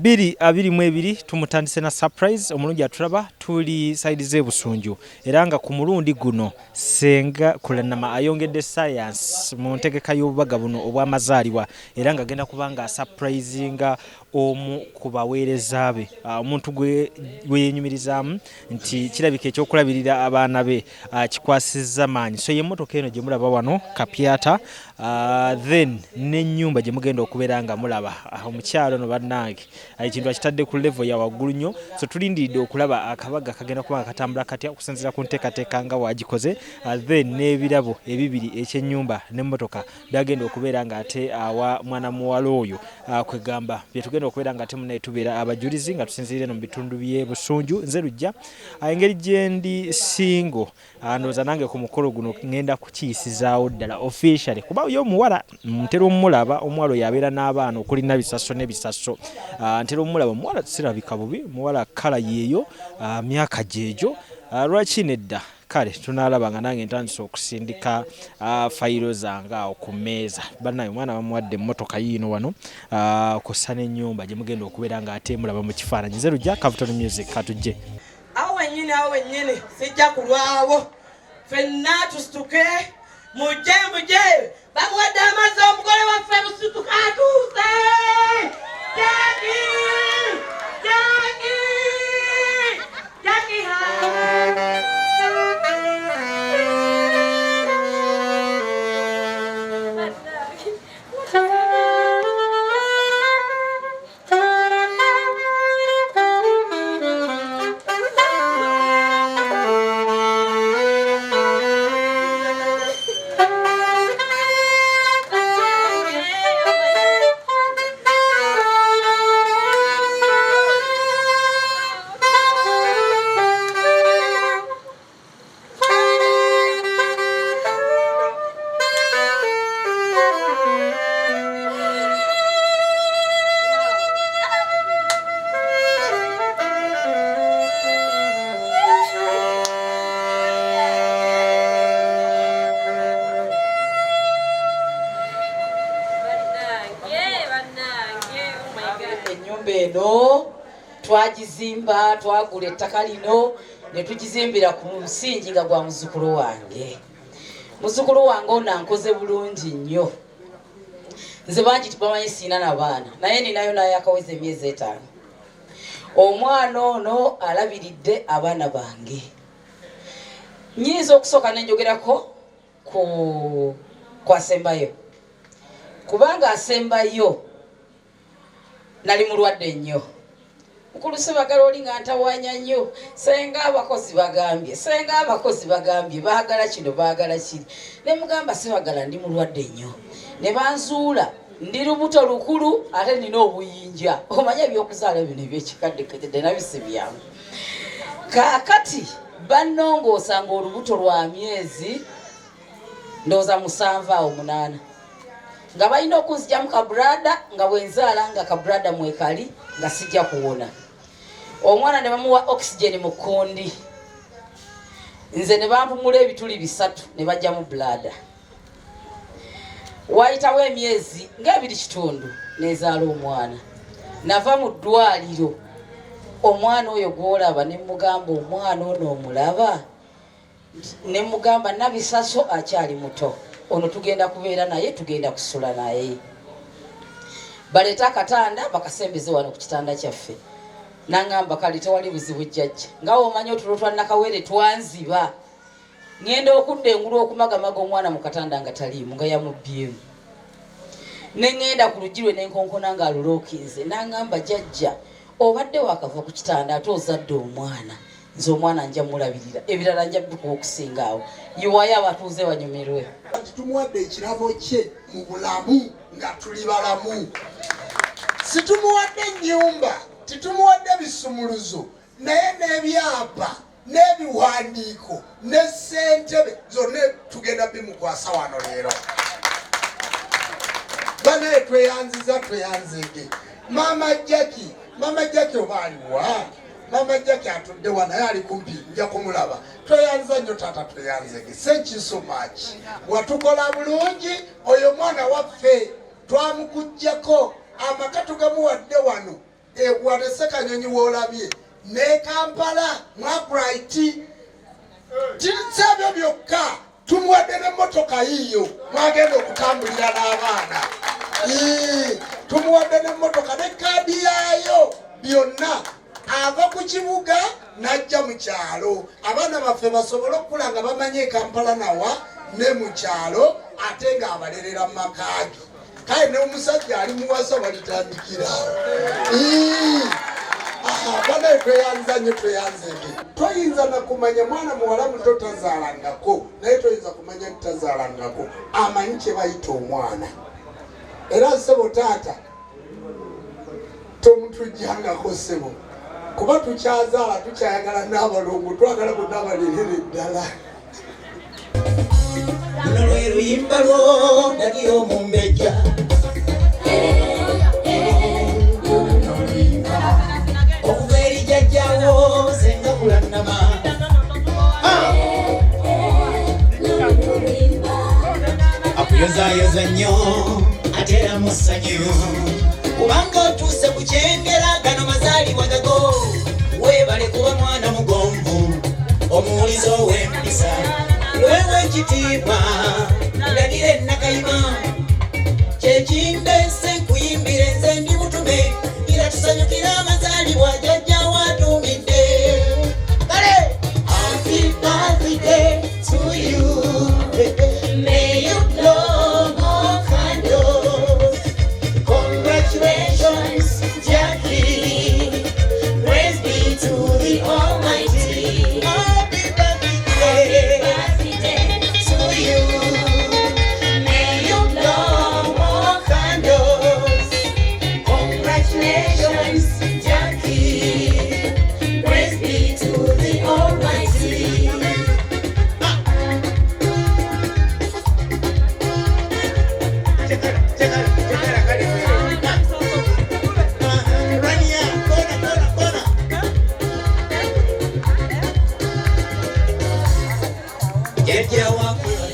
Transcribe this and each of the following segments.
222 tumutandise na surprise omulungi atulaba tuli side ze busunju era nga ku mulundi guno Senga Kulanama ayongedde science mu ntegeka y'obubaga buno obw'amazaalibwa era nga agenda kubanga surprisinga omu ku baweereza be omuntu gwe yenyumirizaamu nti kirabika ekyokulabirira abaana be kikwasizza maanyi so ye motoka eno gye mulaba wano kapyata then n'ennyumba gye mugenda okubeera nga mulaba omukyalo no bannange ekintu akitadde ku level ya waggulu nnyo so tulindiridde okulaba akabaga kagenda kubanga katambula katya okusinziira ku nteekateeka nga wagikoze then n'ebirabo ebibiri ekyennyumba n'emmotoka byagenda okubeera nga ate awa mwana muwala oyo kwegamba bye tugenda okubeera nga ate munaye tubeera abajulizi nga tusinziire no mu bitundu by'e Busunju nze Lujja engeri gye ndi singo ndowooza nange ku mukolo guno ngenda kukiyisizaawo ddala officially kuba yo omuwala ntera omulaba omuwala oyo abeera n'abaana okulina bisaso n'ebisaso ntera omulaba omuwala sirabika bubi muwala kala yeeyo myaka gyejo lwaki nedda kale tunalaba nga nange ntandise okusindika fayiro zange awo ku mmeeza bannaye omwana bamuwadde emmotoka yiino wano kussa n'ennyumba gye mugenda okubeera nga ate mulaba mu kifaananyi nze Lujja Capital Music katujje awo wennyini sijja kulwawo ffenna tusituke mujje bamuwadde amazzi omugole waffe busituka atuuse eno twagizimba twagula ettaka lino ne tugizimbira ku musingi nga gwa muzzukulu wange ono ankoze bulungi nnyo nze bangi tubamanyi siina n'abaana naye ninayo naye akaweza emyezi 5 omwana ono alabiridde abaana bange nnyinza okusooka nenjogerako ku asembayo kubanga asembayo nali mulwadde nnyo mukulu sebagala oli nga ntawanya nnyo senga abakozi bagambye baagala kino baagala kiri ne mugamba sebagala ndi mulwadde nnyo ne banzuula ndi lubuto lukulu ate nina obuyinja omanya ebyokuzaala bino ebyekikaddekede nabisi byangu kaakati bannongoosa nga olubuto lwa myezi ndowooza 7 awo 8 nga balina okunzija mu kabrada nga bwenzaala nga kabrada mwekali nga sijja kuwona omwana ne bamuwa oxygen mu kkundi nze ne bampumula ebituli 3 ne bajja mu blada wayitawo emyezi nga 2 nezaala omwana nava mu ddwaliro omwana oyo gwolaba ne mugamba omwana ono omulaba ne mugamba nabisaso akyali muto ono tugenda kubeera naye tugenda kusula naye baleeta akatanda bakasembeze wano ku kitanda kyaffe nangamba kale tewali buzibu jjajja nga omanyi otulo twa nakawere twanziba ngenda okudda engulu okumagamaga omwana mu katanda nga taliimu nga yamubbyemu ne ngenda ku lugirwe n'enkonkona nga alulookinze nangamba jjajja obadde wakava ku kitanda ate ozadde omwana nze omwana nja mulabirira ebirala nja bikuwa okusinga awo yiwayo abatuuze banyumirwe tumuwadde ekirabo kye mu bulamu nga tuli balamu situmuwadde ennyumba titumuwadde bisumuluzo naye n'ebyapa n'ebiwandiiko ne ssentebe zonna tugenda bimukwasa wano leero banaye tweyanzege mama Jackie oba aliwa mama Jackie atudde wano naye ali kumpi nja kumulaba tweyanza nnyo taata tweyanzege thank you so much watukola bulungi oyo mwana waffe twamukujjako amaka tugamuwadde wano wadese Kanyonyi wolabye ne Kampala Bright tinsabyo byokka tumuwadde ne motoka yiyo mwagenda okutambulira n'abaana tumuwadde ne motoka ne kaadi yaayo byonna ava ku kibuga najja mu kyalo abaana baffe basobole okukula nga bamanye Kampala nawa ne mu kyalo ate ng'abalerera mu makaagi kale ne omusajja ali muwasa balitandikira bana tweyanza nnyo tweyanzege toyinza nakumanya mwana muwala muto tazaalangako naye toyinza kumanya nti tazaalangako amanyi kye bayita omwana era ssebo taata tomutujjangako ssebo kuba tukyazaala tukyayagala n'abalongo twagala bonna balerere ddala luno lwe luyimba lwo ndali omumbejja okuva eri jajjawo Senga Kulanama akuyozayoza nnyo ate era mu ssanyu kubanga otuuse ku kyengera gano mazaalibwa gago weebale kuba mwana mugonvu omuwuliza ow'empisa wewe ekitiibwa ndagire ennakayima kyekindese nkuyimbire nze ndi mutume era tusanyukira amazaalibwa jajja watumidde kale happy birthday to you may you blow more candles congratulations Jackie praise be to the Almighty happy birthday to you may you blow more candles congratulations Jackie praise be to the Almighty Jajja wakulira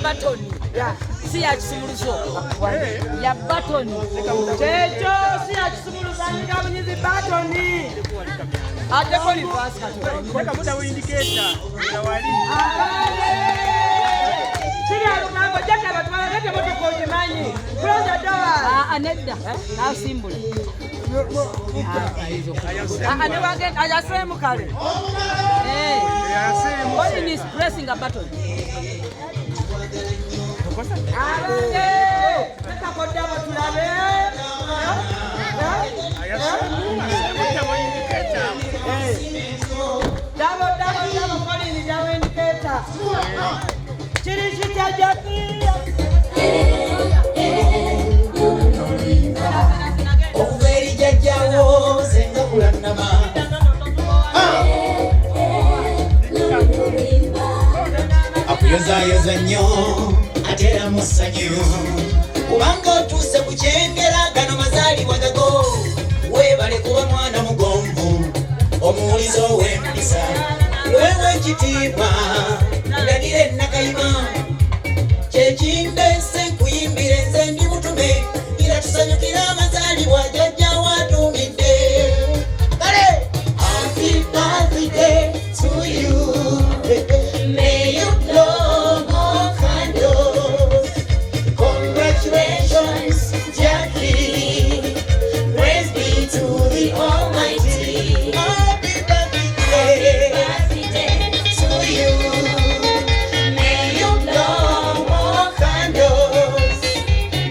button. Si ya kisumuluzo. Ya button. Checho si ya kisumuluzo nika mnyizi button. Ate ko ni fast kato. Weka muda wa indicator. Zawali. Siri alunambo jaka batwala lete moto ko jimanyi. Close the door. Anedda. Na symbol. All is pressing a button. Jajjawo Senga Kulanama akuyozayoza nnyo ate era mu ssanyu kubanga otuuse ku kyengera gano mazaalibwa gago weebale kuba mwana mugonvu omuwuliza ow'empisa wewe ekitiibwa andagire nakayima kyekindese nkuyimbire nze ndi mutume era tusanyukira amazaalibwa jajja watumidde kale happy birthday to you may you blow more candles congratulations Jackie praise be to the Almighty happy birthday to you may you blow more candles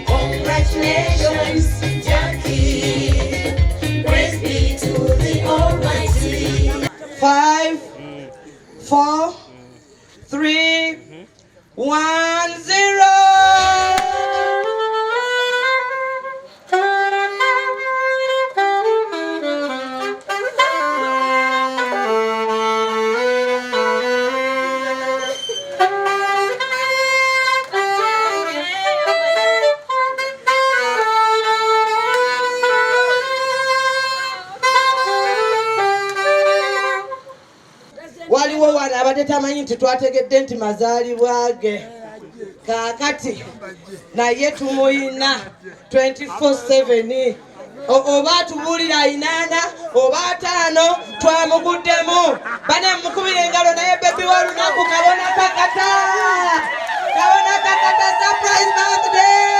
congratulations Jackie praise be to the Almighty 5, 4, 3, 1, 0. Waliwo wana abadde tamanyi nti twategedde nti mazaalibwa ge kaakati naye tumuyina 24/7 oba tubuulira ayinaana oba ataano twamuguddemu bane mukubira engalo naye bebi w'olunaku kabona kakata surprise birthday